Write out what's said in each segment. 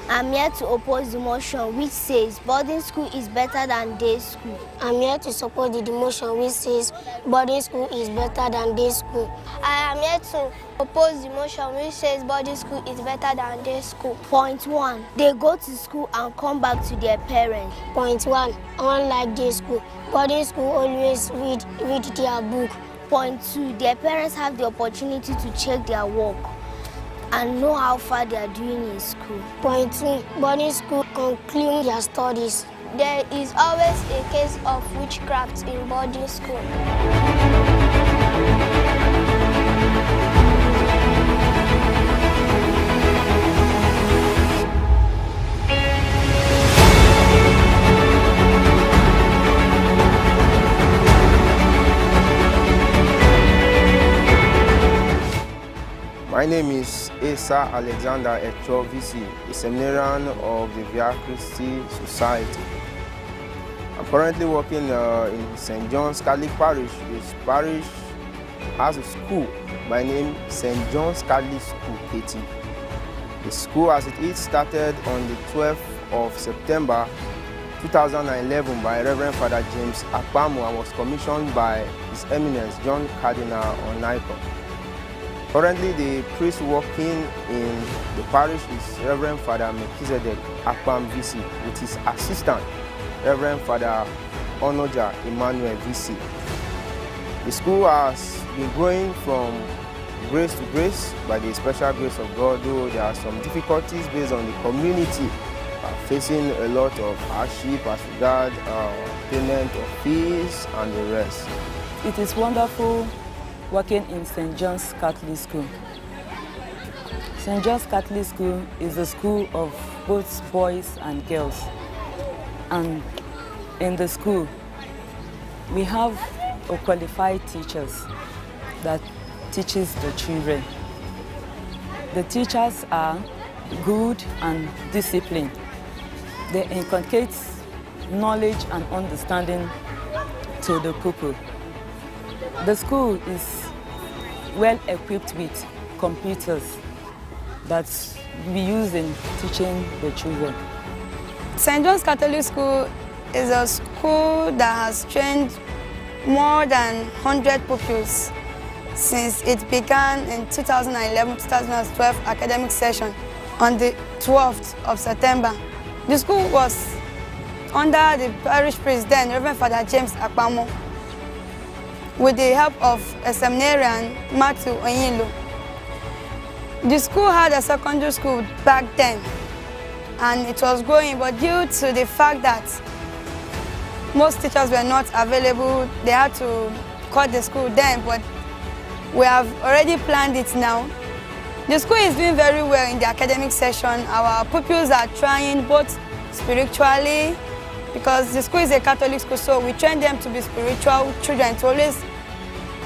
I'm here to oppose the motion which says boarding school is better than day school. I'm here to support the motion which says boarding school is better than day school. I am here to oppose the motion which says boarding school is better than day school. Point 1. They go to school and come back to their parents. Point 1. Unlike day school, boarding school always read their book. Point 2. Their parents have the opportunity to check their work and know how far they are doing in school. Point 2. Boarding school conclude their studies. There is always a case of witchcraft in boarding school. My name is Asa Alexander Echo VC, a seminarian of the Via Christi Society. I'm currently working in St. John's Catholic Parish. This parish has a school by name St. John's Catholic School, Ketti. The school as it is started on the 12th of September 2011 by Reverend Father James Akpamu and was commissioned by His Eminence John Cardinal Onaiko. Currently, the priest working in the parish is Reverend Father Melchizedek Akpam VC with his assistant, Reverend Father Onoja Emmanuel VC. The school has been growing from grace to grace by the special grace of God, though there are some difficulties based on the community facing a lot of hardship as regards payment of fees and the rest. It is wonderful working in St. John's Catholic School. St. John's Catholic School is a school of both boys and girls. And in the school, we have qualified teachers that teaches the children. The teachers are good and disciplined. They inculcate knowledge and understanding to the people. The school is well equipped with computers that we use in teaching the children. St. John's Catholic School is a school that has trained more than 100 pupils since it began in 2011-2012 academic session on the 12th of September. The school was under the parish priest then, Reverend Father James Akpamu, with the help of a seminarian, Matthew Onyilo. The school had a secondary school back then, and it was growing, but due to the fact that most teachers were not available, they had to cut the school then, but we have already planned it now. The school is doing very well in the academic session. Our pupils are trying both spiritually, because the school is a Catholic school, so we train them to be spiritual children, to always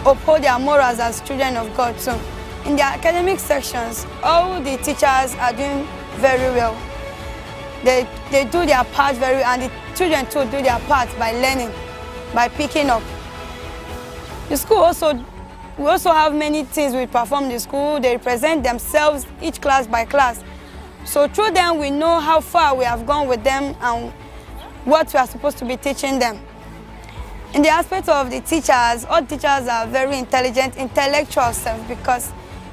uphold their morals as children of God. So in the academic sections, all the teachers are doing very well. They do their part very well, and the children too do their part by learning, by picking up. The school we also have many things we perform in the school. They represent themselves, each class by class. So through them, we know how far we have gone with them and what we are supposed to be teaching them. In the aspect of the teachers, all teachers are very intelligent, intellectual self, because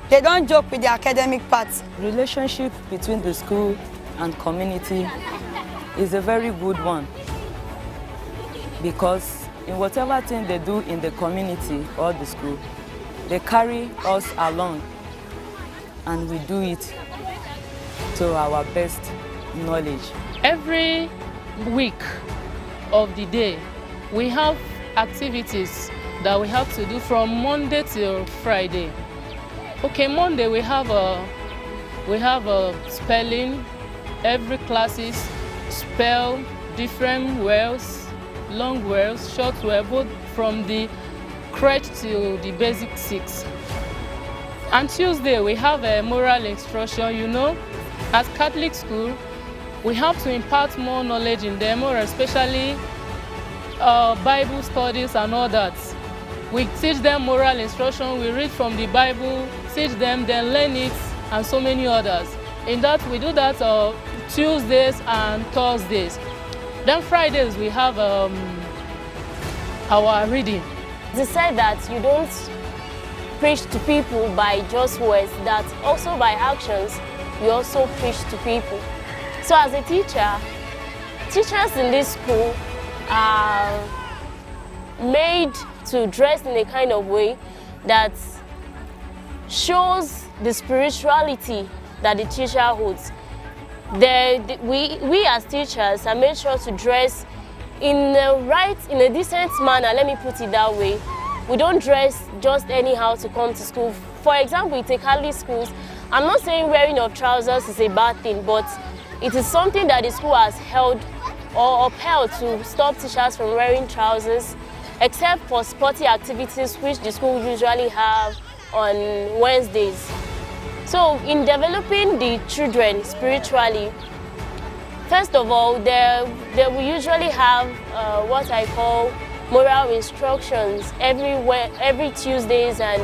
they don't joke with the academic part. Relationship between the school and community is a very good one, because in whatever thing they do in the community or the school, they carry us along and we do it to our best knowledge. Every week of the day, we have activities that we have to do from Monday till Friday. Okay, Monday we have a spelling. Every classes spell different words, long words, short words, both from the crèche till the basic 6. On Tuesday we have a moral instruction. You know, as Catholic school, we have to impart more knowledge in them, or especially Bible studies and all that. We teach them moral instruction, we read from the Bible, teach them, then learn it, and so many others. In that, we do that Tuesdays and Thursdays. Then Fridays we have our reading. They said that you don't preach to people by just words, that also by actions you also preach to people. So as a teacher, teachers in this school are made to dress in a kind of way that shows the spirituality that the teacher holds. We as teachers are made sure to dress in a decent manner, let me put it that way. We don't dress just anyhow to come to school. For example, in Catholic schools, I'm not saying wearing of trousers is a bad thing, but it is something that the school has held or upheld to stop teachers from wearing trousers, except for sporty activities which the school usually have on Wednesdays. So in developing the children spiritually, first of all, they will usually have what I call moral instructions every Tuesdays and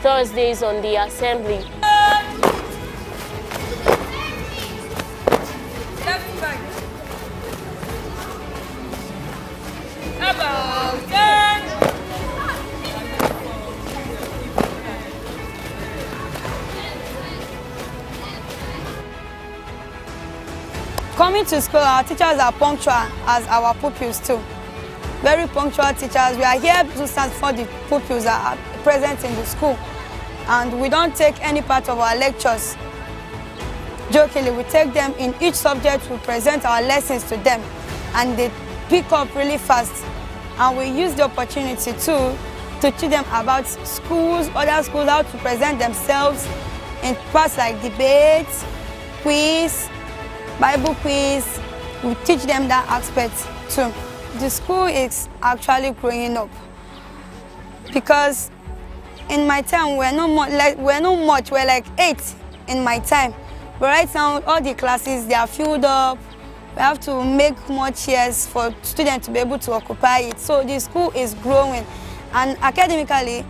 Thursdays on the assembly. Coming to school, our teachers are punctual as our pupils too. Very punctual teachers. We are here to stand for the pupils that are present in the school. And we don't take any part of our lectures jokingly. We take them in each subject, we present our lessons to them. And they pick up really fast. And we use the opportunity to teach them about schools, other schools, how to present themselves in parts like debates, quiz, Bible quiz. We teach them that aspect too. The school is actually growing up because in my time we're like 8 in my time. But right now all the classes, they are filled up. We have to make more chairs for students to be able to occupy it. So the school is growing, and academically,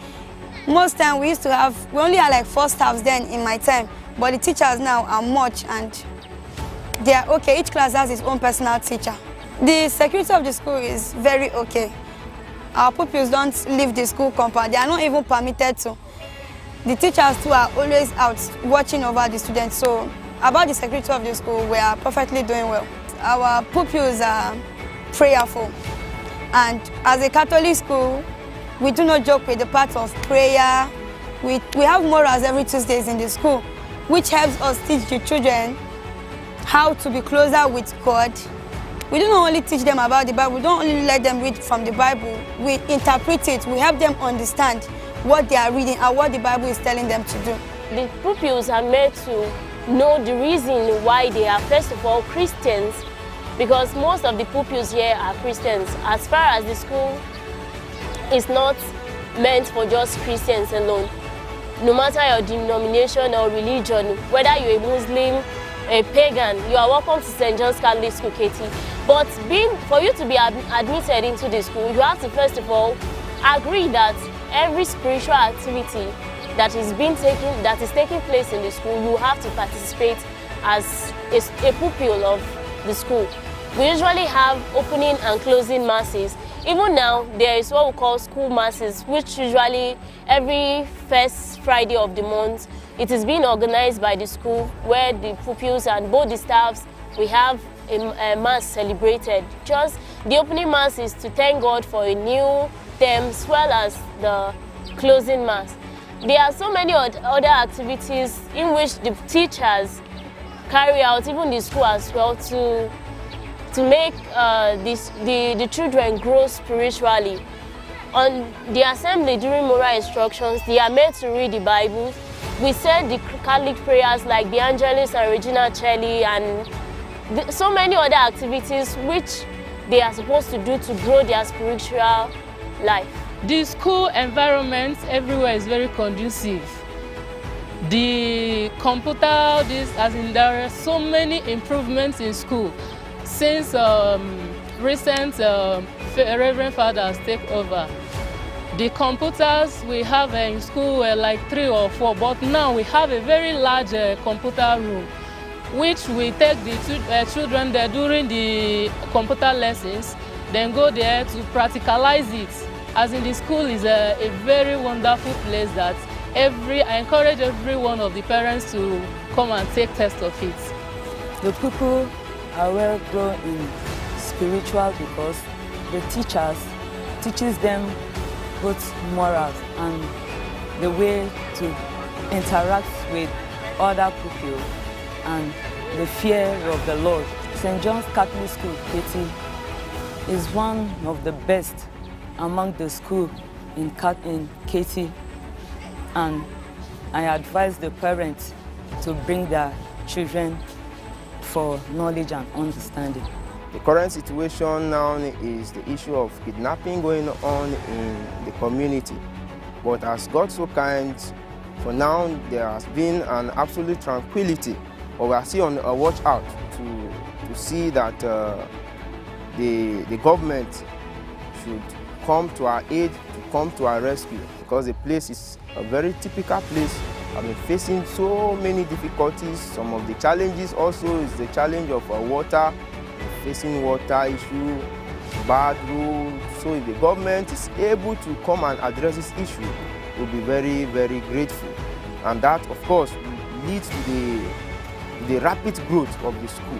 most time we only had like 4 staffs then in my time, but the teachers now are much and they are okay. Each class has its own personal teacher. The security of the school is very okay. Our pupils don't leave the school compound. They are not even permitted to. The teachers too are always out watching over the students. So about the security of the school, we are perfectly doing well. Our pupils are prayerful. And as a Catholic school, we do not joke with the part of prayer. We have morals every Tuesdays in the school, which helps us teach the children how to be closer with God. We don't only teach them about the Bible, we don't only let them read from the Bible, we interpret it, we help them understand what they are reading and what the Bible is telling them to do. The pupils are made to know the reason why they are, first of all, Christians, because most of the pupils here are Christians. As far as the school is not meant for just Christians alone. No matter your denomination or religion, whether you're a Muslim, a pagan, you are welcome to St. John's Catholic School, Ketti. But for you to be admitted into the school, you have to first of all agree that every spiritual activity that is taking place in the school, you have to participate as a pupil of the school. We usually have opening and closing masses. Even now, there is what we call school masses, which usually every first Friday of the month. It is being organized by the school where the pupils and both the staffs, we have a mass celebrated. Just the opening mass is to thank God for a new term as well as the closing mass. There are so many other activities in which the teachers carry out, even the school as well, to make the children grow spiritually. On the assembly during moral instructions, they are made to read the Bible. We said the Catholic prayers like the Angelus and Regina Coeli and so many other activities which they are supposed to do to grow their spiritual life. The school environment everywhere is very conducive. The computer, there are so many improvements in school since recent Reverend Fathers take over. The computers we have in school were like 3 or 4, but now we have a very large computer room which we take the children there during the computer lessons, then go there to practicalize it. As in, the school is a very wonderful place that I encourage every one of the parents to come and take test of it. The people are well grown in spiritual because the teaches them both morals and the way to interact with other people and the fear of the Lord. St. John's Catholic School, Ketti, is one of the best among the schools in Ketti, and I advise the parents to bring their children for knowledge and understanding. The current situation now is the issue of kidnapping going on in the community. But as God so kind, for now there has been an absolute tranquility. But we are still on a watch out to see that the government should come to our aid, to come to our rescue, because the place is a very typical place. I've been facing so many difficulties. Some of the challenges also is the challenge of water, facing water issue, bad roads. So if the government is able to come and address this issue, we'll be very, very grateful. And that, of course, will lead to the rapid growth of the school.